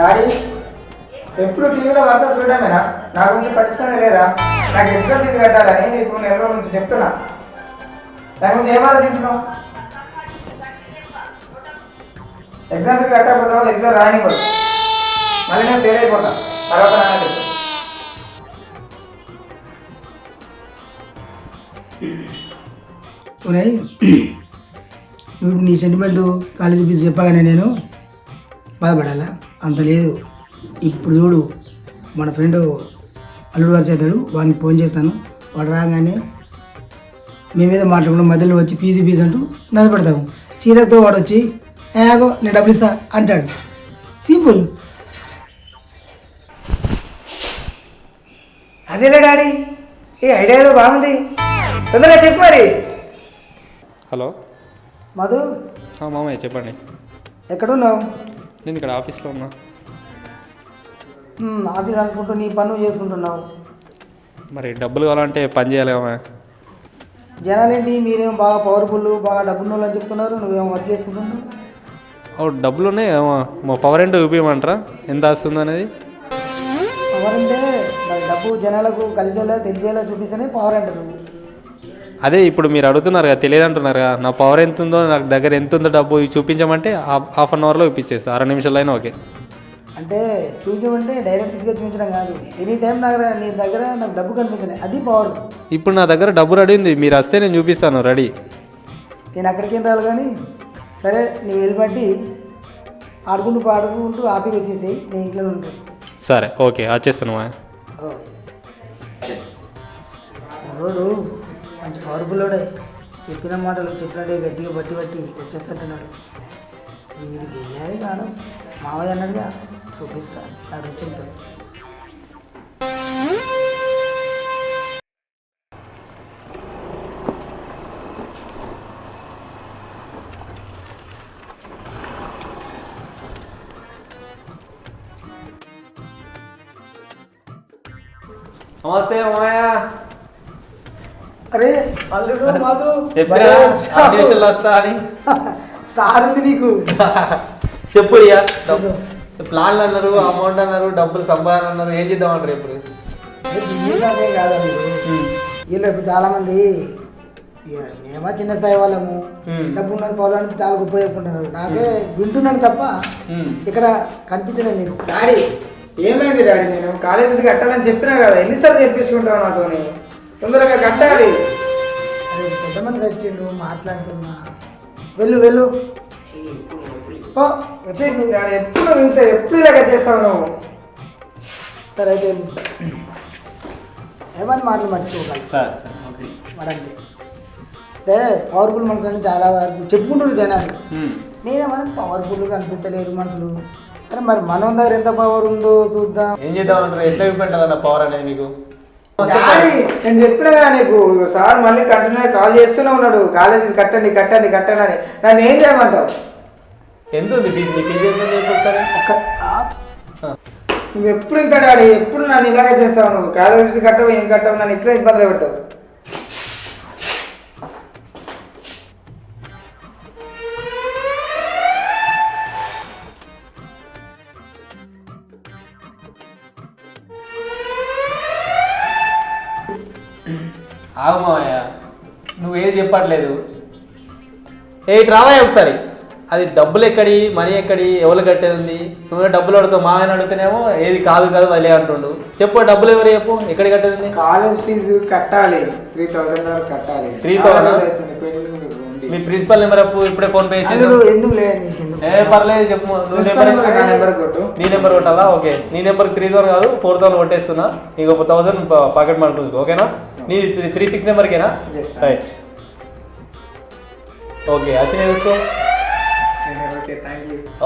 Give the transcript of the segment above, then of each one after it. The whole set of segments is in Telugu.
డాడీ ఎప్పుడు టీవీలో వార్త చూడమేనా నా గురించి పట్టించుకునే లేదా? నాకు ఎగ్జామ్ ఫీజు కట్టాలని నీకు నెల రోజుల నుంచి చెప్తున్నా. దాని గురించి ఏం ఆలోచించినావు? ఎగ్జామ్ ఫీజు కట్టకపోతే వాళ్ళు ఎగ్జామ్ రానివ్వదు. మళ్ళీ నేను ఫెయిల్ అయిపోతా. తర్వాత నాన్న చెప్తాను. ఇప్పుడు నీ సెంటిమెంట్ కాలేజీ ఫీజు చెప్పగానే నేను బాధపడాలా? అంత లేదు. ఇప్పుడు చూడు, మన ఫ్రెండ్ అల్లుడు వారి చేతాడు, వానికి ఫోన్ చేస్తాను. వాడు రాగానే మేమేదో మాట్లాడుకుంటాం, మధ్యలో వచ్చి ఫీజు అంటూ నచ్చపెడతాము. చీరతో వాడు వచ్చి ఏగో నేను డబ్బులు ఇస్తా అంటాడు. సింపుల్. అదేలే డాడీ, ఈ ఐడియా ఏదో బాగుంది. తొందరగా చెప్పు మరి. హలో మధు, మామయ్య చెప్పండి. ఎక్కడున్నావు? నేను ఇక్కడ ఆఫీస్లో ఉన్నా. ఆఫీస్ అనుకుంటూ నీ పనులు చేసుకుంటున్నావు. మరి డబ్బులు కావాలంటే పని చేయాలి మామయ్య. జనాలేంటి మీరేమో బాగా పవర్ఫుల్, బాగా డబ్బున్న అని చెప్తున్నారు, నువ్వేమో వర్క్ చేసుకుంటున్నావు. డబ్బులు ఉన్నాయి మా పవర్ ఏంటో చూపించమంటారా ఎంత వస్తుంది అనేది? పవర్ అంటే మరి డబ్బు జనాలకు కలిసేలా తెలిసేలా చూపిస్తేనే పవర్ అంటారు. అదే ఇప్పుడు మీరు అడుగుతున్నారు కదా, తెలియదు అంటున్నారు కదా. నా పవర్ ఎంత ఉందో, నాకు దగ్గర ఎంత ఉందో డబ్బు చూపించమంటే హాఫ్ అన్ అవర్లో ఇప్పించేస్తా. 6 నిమిషాలు అయినా ఓకే. అంటే చూపించమంటే డైరెక్ట్ తీసుకొని చూపించడం కాదు, ఎనీ టైం నీ దగ్గర నాకు డబ్బు కనిపించలే, అది పవర్. ఇప్పుడు నా దగ్గర డబ్బు రెడీ ఉంది, మీరు వస్తే నేను చూపిస్తాను రెడీ. నేను అక్కడికేం రాలి కానీ సరే, నీ వెళ్ళబట్టి ఆడుకుంటూ పాడుకుంటూ ఆపికి వచ్చేసేయి, నేను ఇంట్లో ఉంటాను. సరే ఓకే, వచ్చేస్తాను మా. రోడ్డు మంచి పవర్ఫుల్లోడే, చెప్పిన మాటలు చెప్పినట్టే గట్టిగా బట్టి వచ్చేస్తుంటున్నాడు. వీడికి వేయాలి కాదు, మావయ్య అన్నట్టుగా చూపిస్తా నా రుచి ఉంటుంది. నమస్తే మామయ్య. అరే అల్లుడు మాధు, చెప్పినా వస్తా అని స్టార్ ఉంది నీకు. చెప్పు ఇక. ప్లాన్లు అన్నారు, అమౌంట్ అన్నారు, డబ్బులు సంపాదన అన్నారు, ఏం చేద్దామంటారు ఇప్పుడు? కాదు వీళ్ళు ఇప్పుడు చాలా మంది మేమా చిన్న స్థాయి వాళ్ళము, డబ్బు ఉన్నారు పోవాలని చాలా గొప్ప చెప్పుకుంటున్నారు. నాకే వింటున్నాను తప్ప ఇక్కడ కనిపించడం లేదు. డాడీ ఏమైంది డాడీ? నేను కాలేజీ కట్టాలని చెప్పినా కదా, ఎన్నిసార్లు చెప్పించుకుంటావు నాతోని? తొందరగా కట్టాలి. అదే పెద్ద మనిషి వచ్చిండు, మాట్లాడుతున్నా. వెళ్ళు ఎప్పుడు నువ్వు ఇంత ఎప్పుడు ఇలాగ చేస్తావు నువ్వు? సరే అయితే ఏమని మాటలు మర్చిపోగలరు మరంతే. అంటే పవర్ఫుల్ మనుషులు అంటే చాలా వరకు చెప్పుకుంటున్నారు జనాలు. నేనేమన్నా పవర్ఫుల్గా అనిపించలేరు మనుషులు. సరే మరి మనం దగ్గర ఎంత పవర్ ఉందో చూద్దాం. ఏం చేద్దామంటారు? ఎట్లా చూపెట్టాలన్న పవర్ అనేది మీకు? నేను చెప్పినా కదా నీకు, సార్ మళ్ళీ కంటిన్యూ కాల్ చేస్తూనే ఉన్నాడు, కాలేజీ కట్టండి అని. నన్ను ఏం చేయమంటావు? ఎంత ఉంది ఫీజు? నీ ఫీజు ఎంత ఉంది? నువ్వు ఎప్పుడు ఇంత డాడీ, ఎప్పుడు నన్ను ఇలాగే చేస్తావు నువ్వు? కాలేజీ కట్టవు, ఏం కట్టవు, నన్ను ఇట్లా ఇబ్బందులు పెడతావు. ఆగమావయ్య, నువ్వేది చెప్పట్లేదు. రావయ్య ఒకసారి. అది డబ్బులు ఎక్కడి, మనీ ఎక్కడి, ఎవరు కట్టేది ఉంది? నువ్వే డబ్బులు అడుగుతావు, మామయ్యని అడుగుతానేమో ఏది కాదు వదిలే అంటుండు. చెప్పు, డబ్బులు ఎవరు చెప్పు, ఎక్కడ కట్టేది ఉంది? కాలేజ్ ఫీజు కట్టాలి, 3000 వరకు కట్టాలి. 3000? మీ ప్రిన్సిపల్ నెంబర్ ఇప్పుడే ఫోన్ పే చేసి. పర్లేదు చెప్పు. నువ్వు నెంబర్ కొట్టు. నీ నెంబర్ కొట్టాలా? ఓకే, నీ నెంబర్ 3000 కాదు 4000 కొట్టేస్తున్నా. నీకు 1000 పాకెట్ మనీ ఉంటుంది, ఓకేనా? నీ 36 నెంబర్కేనా? Right, okay. వచ్చిన చూసుకో.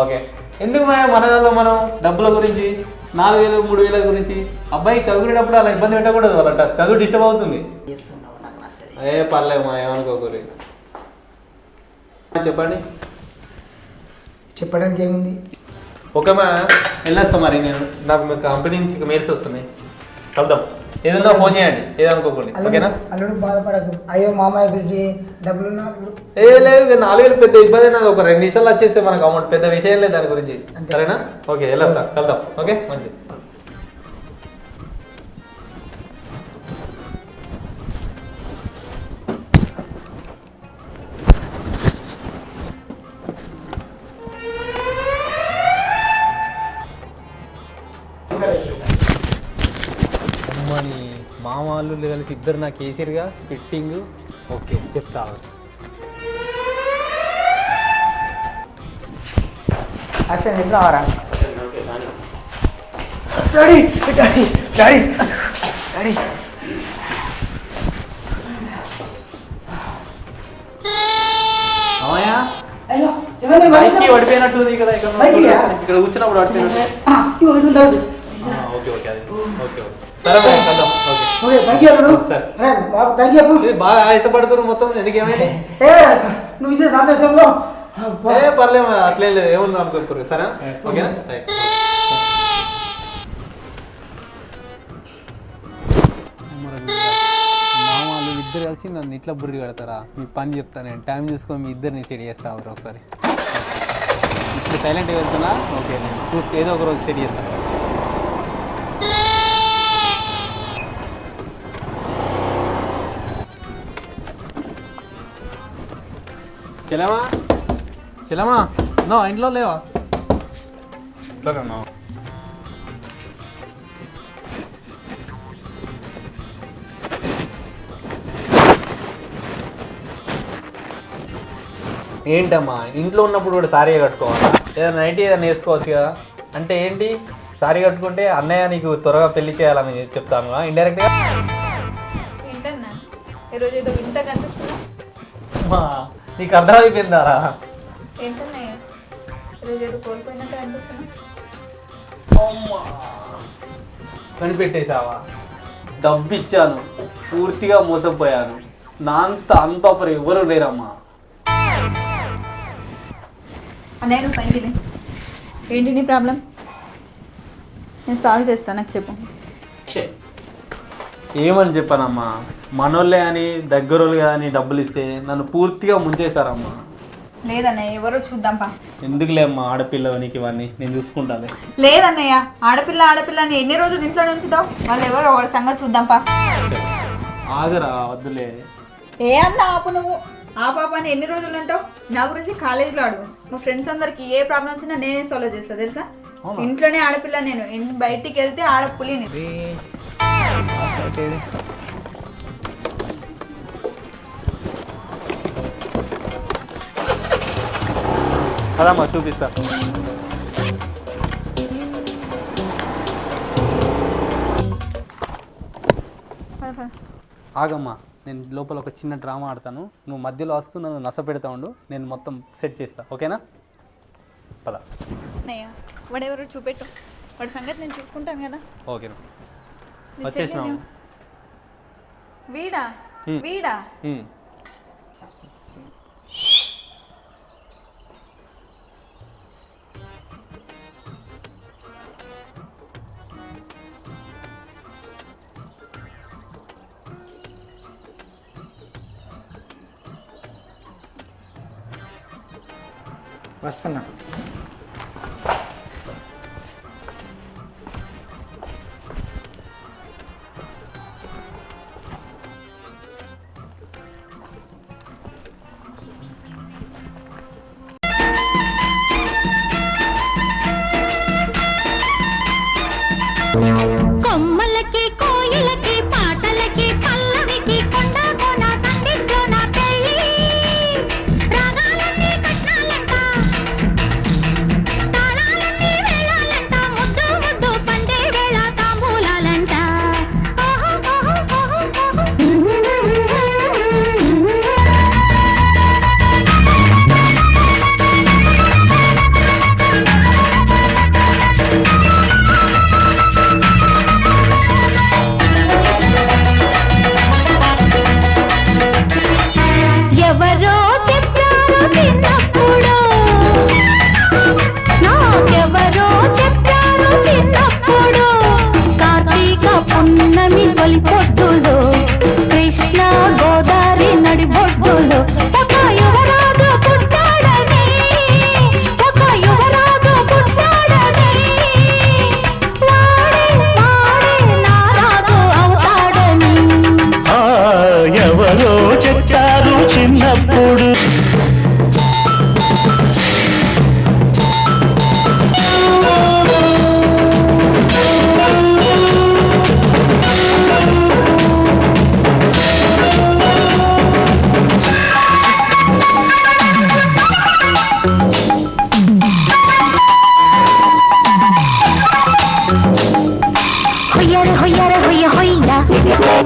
ఓకే. ఎందుకు మన మనం డబ్బుల గురించి 4000 3000 గురించి? అబ్బాయి చదువుకునేటప్పుడు అలా ఇబ్బంది పెట్టకూడదు, వాళ్ళంట చదువు డిస్టర్బ్ అవుతుంది. పర్లేదు ఏమనుకోకూరి. చెప్పండి. చెప్పడానికి ఏముంది? ఓకే వెళ్ళొస్తా మరి. నాకు మీ కంపెనీ నుంచి మెయిల్స్ వస్తున్నాయి, కలుద్దాం. ఏదన్నా ఫోన్ చేయండి ఏదనుకోకండి ఓకేనా. అల్లుడు బాధపడకు. అయ్యో మామయ్య పిలిచి డబ్బులు ఏ లేదు 4,000 పెద్ద ఇబ్బంది నాది. ఒక 2 నిమిషాలు వచ్చేస్తే మనకు అమౌంట్ పెద్ద విషయం లేదు దాని గురించి. సరేనా? ఓకే వెళ్ళొస్తా, కలుద్దాం. ఓకే మంచి అమ్మని మామ వాళ్ళు కలిసి ఇద్దరు నాకు వేసిరుగా ఫిట్టింగ్. ఓకే చెప్తా. యాక్షన్ ఎట్లా వారా డాడీ డాడీ డాడీ డాడీ మామయ్య అయ్యో బైక్కి పడిపోయినట్టుంది ఇక్కడ ఇక్కడ కూర్చున్నప్పుడు పడిపోయినట్టు. ఓకే ఓకే అది ఓకే ఓకే సరే కలుద్దాం. ఓకే సరే బాగా ఆయాసపడుతున్నారు మొత్తం. ఎందుకు ఏమైంది? నువ్వు ఇచ్చే సంతోషంలో పర్లేదు అట్లే లేదు ఏముంది అనుకోరు. సరే ఓకేనా? మామూలు ఇద్దరు కలిసి నన్ను ఇట్లా బుర్రి కడతారా? మీ పని చెప్తాను నేను. టైం చూసుకొని మీ ఇద్దరిని సెట్ చేస్తా ఒకసారి. ఇప్పుడు సైలెంట్గా వెళ్తున్నా. ఓకే నేను చూస్తే ఏదో ఒక రోజు సెట్ చేస్తాను. చెలమా చెలమా నో ఇంట్లో లేవా? ఏంటమ్మా ఇంట్లో ఉన్నప్పుడు కూడా సారీ కట్టుకోవాలా? ఏదైనా నైట్ ఏదైనా వేసుకోవచ్చు కదా. అంటే ఏంటి సారీ కట్టుకుంటే అన్నయ్య నీకు త్వరగా పెళ్లి చేయాలని చెప్తాను ఇండైరెక్ట్గా. ఏంటన్నా ఈరోజు ఏదో వింత కనిపిస్తున్నా? నీకు అర్థమైపోయిందారా? ఏంటన్నయ్య ఈరోజు ఏదో కోల్పోయినట్టు కనిపిస్తున్నా? కనిపెట్టేశావా? డబ్బు ఇచ్చాను, పూర్తిగా మోసపోయాను. నా అంత ఎవరు లేరమ్మా. అన్నయ్య నువ్వు పైకి ఏంటి నీ ప్రాబ్లం? నేను సాల్వ్ చేస్తాను, నాకు చెప్పు. ఏమని చెప్పానమ్మా, మనోళ్ళే అని దగ్గరోళ్ళు కదా అని డబ్బులు ఇస్తే నన్ను పూర్తిగా ముంచేశారమ్మా. లేదన్నయ్య ఎవరో చూద్దాంపా. ఎందుకులే అమ్మా ఆడపిల్ల నీకు ఇవన్నీ నేను చూసుకుంటాను. లేదన్నయ్య ఆడపిల్ల అని ఎన్ని రోజులు ఇంట్లో ఉంచుతావు? వాళ్ళు ఎవరో ఒకటి సంగతి చూద్దాంపా. ఆగరా వద్దులే. ఏ అన్న ఆపు నువ్వు. ఆ పాపని ఎన్ని రోజులు అంటావు? నా గురించి కాలేజీలో అడుగు. మా ఫ్రెండ్స్ అందరికి ఏ ప్రాబ్లం వచ్చినా నేనే సాల్వ్ చేస్తా తెలుసా. ఇంట్లోనే ఆడపిల్ల నేను, బయటికి వెళ్తే ఆడపులిని. అదమ్మా చూపిస్తా. ఆగమ్మా నేను లోపల ఒక చిన్న డ్రామా ఆడతాను. నువ్వు మధ్యలో వస్తూ నన్ను నస పెడతా ఉండు. నేను మొత్తం సెట్ చేస్తా. ఓకేనా? పద. వాడు ఎవరు చూపెట్టు. వాడి సంగతి నేను చూసుకుంటాను కదా. ఓకేనా? వచ్చేసినావు. వీడా వీడా వస్తున్నా. కొమ్మలకి కోయిలకి పాటలకి పల్లవికి కొండ కోన సంగీతోన పెళ్ళి రాగాలన్నీ కట్నాలంట తాళాలన్నీ వేళాలంట ముద్దు ముద్దు పండే వేళ తాంబూలాలంట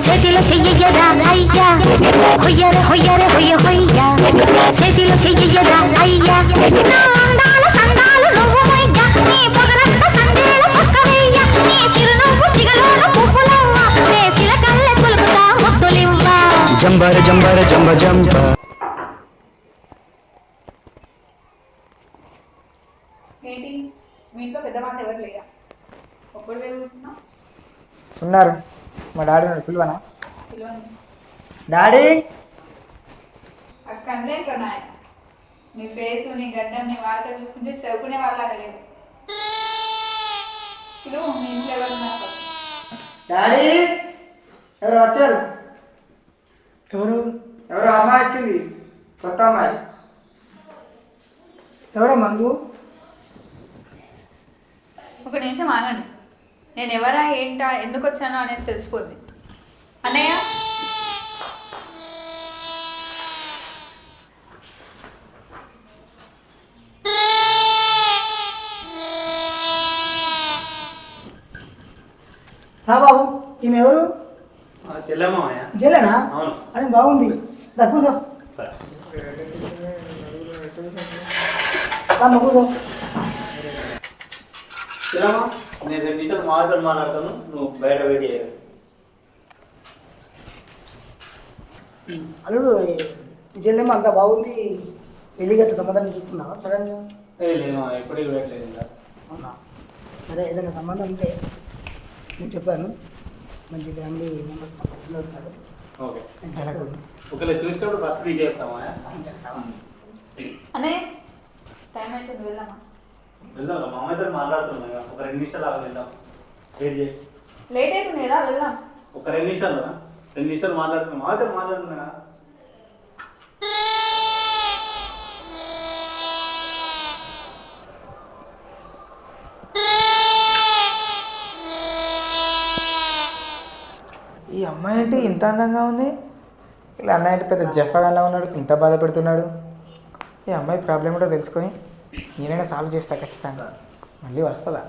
చేతిలో చెయ్యరా అయ్యా హొయ్యరే హొయ్యరే హొయ్య హొయ్యా చేతిలో చెయ్యరా అయ్యా నా అందాల సందాలు నువ్వు మొయ్యా నీ పొగరంత సందేల చక్కవయ్యా నీ చిరునవ్వు సిగలోన పువ్వులవ్వ నే సిలకల్లె పులుకుతా ముద్దులివ్వ జంబర జంబర జంబ జంబ. ఏంటి మీ ఇంట్లో పెద్ద మాట ఎవరు లేరా ఒక్కడు వేరు కూర్చున్నా ఉన్నారు. మా డాడీ ఉన్నాడు, పిలువనా? పిలవండి. డాడీ అక్కడ అనలేక నాయన నీ ఫేస్ నీ గడ్డం నీ వార్త చూస్తుంటే చదువుకునే వాళ్ళగా లేదు పిలువు మీ ఇంట్లో ఎవరు ఉన్నారు డాడీ ఎవరు వచ్చారు? ఎవరు ఎవరు అమ్మాయి వచ్చింది, కొత్త అమ్మాయి. ఎవరా మంగు? ఒక నిమిషం ఆనండి నేను ఎవరా ఏంటా ఎందుకు వచ్చానో అనేది తెలిసిపోద్ది అన్నయ్య రా బాబు, ఈమె ఎవరు? చెల్లెమ్మా జలేనా? అవును. అని బాగుంది. దా కూర్చో. సరే రామ్మ కూర్చో. చెల్లెమ్మా నేను 2 నిమిషాలు మాట్లాడతాను, నువ్వు బయట వెయిట్ చేయాలి. అల్లుడు జల్లెమ్మ అంతా బాగుంది. పెళ్లి గట్ల సంబంధాన్ని చూస్తున్నావా సడన్గా? లేదు ఎప్పుడు ఇవ్వట్లేదు ఇంకా. అవునా? సరే ఏదైనా సంబంధం ఉంటే నేను చెప్పాను. మంచి ఫ్యామిలీ మెంబర్స్ మాకు తెలిసిన ఉంటారు. ఓకే నేను చెప్తాను. ఒకవేళ చూసినప్పుడు ఫస్ట్ నీకు చెప్తామా? అన్నయ్య టైం అయితే వెళ్దామా వెళ్దాం, మా అమ్మాయితో మాట్లాడుతున్నాం ఇక. ఒక 2 నిమిషాలు ఆగి వెళ్దాం. వెయిట్ చేయి. లేట్ అవుతుంది కదా వెళ్దాం ఒక 2 నిమిషాలు 2 నిమిషాలు మాట్లాడుతున్నాం, మా అమ్మాయితో మాట్లాడుతున్నా కదా. ఈ అమ్మాయి అంటే ఇంత అందంగా ఉంది, ఇలా అన్నయ్య అంటే పెద్ద జఫాగానే ఉన్నాడు, ఇంత బాధ పెడుతున్నాడు. ఈ అమ్మాయి ప్రాబ్లం కూడా తెలుసుకొని నేనైనా సాల్వ్ చేస్తా ఖచ్చితంగా. మళ్ళీ వస్తుందా?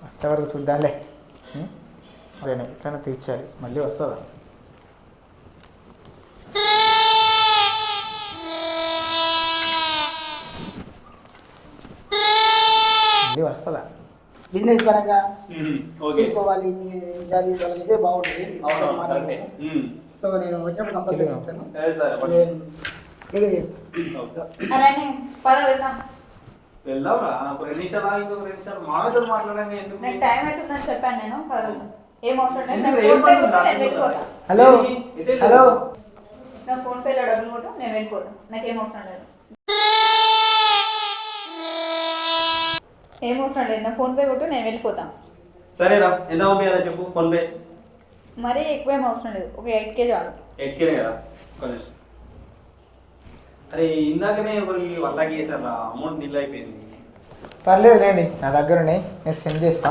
వస్తే వరకు చూద్దాంలే. అదేనా ఎట్లయినా తీర్చాలి, మళ్ళీ వస్తుందా? మళ్ళీ వస్తుందా? బిజినెస్ పరంగా ఓకే. చూసుకోవాలి. జాబీ వాళ్ళకైతే బాగుంటుంది. అవునవును, మాట్లాడడం కరెక్టే. కోసం. సో నేను వచ్చినప్పుడు కంపల్సరీ చెప్తాను. సరే దగ్గర చెప్పు. అరే పద వెళ్దాం వెళ్దాం రా. ఒక 2 నిమిషాలు ఆగి ఇంకొక 2 నిమిషాలు మా అమ్మాయితో మాట్లాడంగా ఎందుకు? నాకు టైం అవుతుందని చెప్పాను నేను పద వెళ్దాం ఏం అవసరం లేదు ఎందుకు? నాకు ఏం ఫోన్ పే పని కొట్టు, ఉంది? నేను వెళ్ళిపోతా హలో హలో, నాకు ఫోన్ పేలో డబ్బులు కొట్టు నేను వెళ్ళిపోతాను నాకేం అవసరం లేదు ఏం అవసరం లేదు నాకు ఫోన్ పే కొట్టు నేను వెళ్ళిపోతాను సరేరా, ఎంత పంపించాలో చెప్పు. ఫోన్ పే మరీ ఎక్కువేం అవసరం లేదు ఒక 8K చాలు ఎక్కినే కదా కొంచెం. అరే ఇందాకనే ఒకరికి 1 lakh చేశారా, అమౌంట్ నిల్ అయిపోయింది. పర్లేదు లేండి, నా దగ్గర ఉన్నాయి, నేను సెండ్ చేస్తా.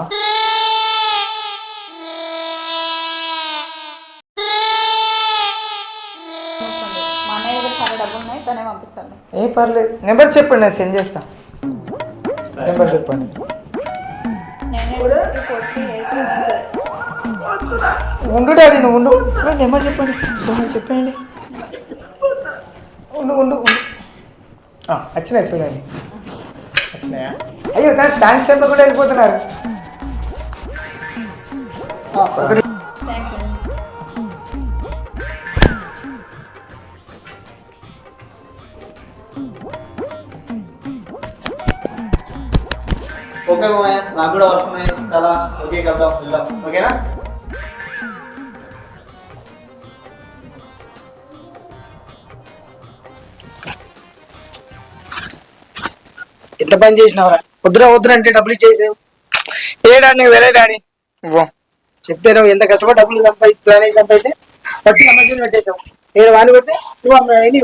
మా అన్నయ్య దగ్గర చాలా డబ్బులు ఉన్నాయి తనే పంపిస్తాను ఏ పర్లేదు, నెంబర్ చెప్పండి, నేను సెండ్ చేస్తా. నెంబర్ చెప్పండి. నేనే ఉండు డాడీ, నువ్వు ఉండు. నెంబర్ చెప్పండి, చెప్పండి. ఉండు ఉండు ఉండు. వచ్చినాయి చూడండి, వచ్చినాయా? అయ్యో థ్యాంక్స్ చెప్ప కూడా వెళ్ళిపోతున్నారు. ఒకటి ఓకే మామయ్య, నాకు కూడా వస్తున్నాయి చాలా. ఓకే కలుద్దాం, వెళ్దాం. ఓకేనా? ఎంత పని చేసినావురా? వద్దురా వద్దురా అంటే డబ్బులు ఇచ్చేసావు. ఏ డాడీ నీకు తెలియదు డాడీ. చెప్తే నువ్వు ఎంత కష్టపడి డబ్బులు సంపాదిస్తే పట్టి అమ్మకం పెట్టేసావు. నేను వాడిని కొడితే నువ్వు అమ్మాయి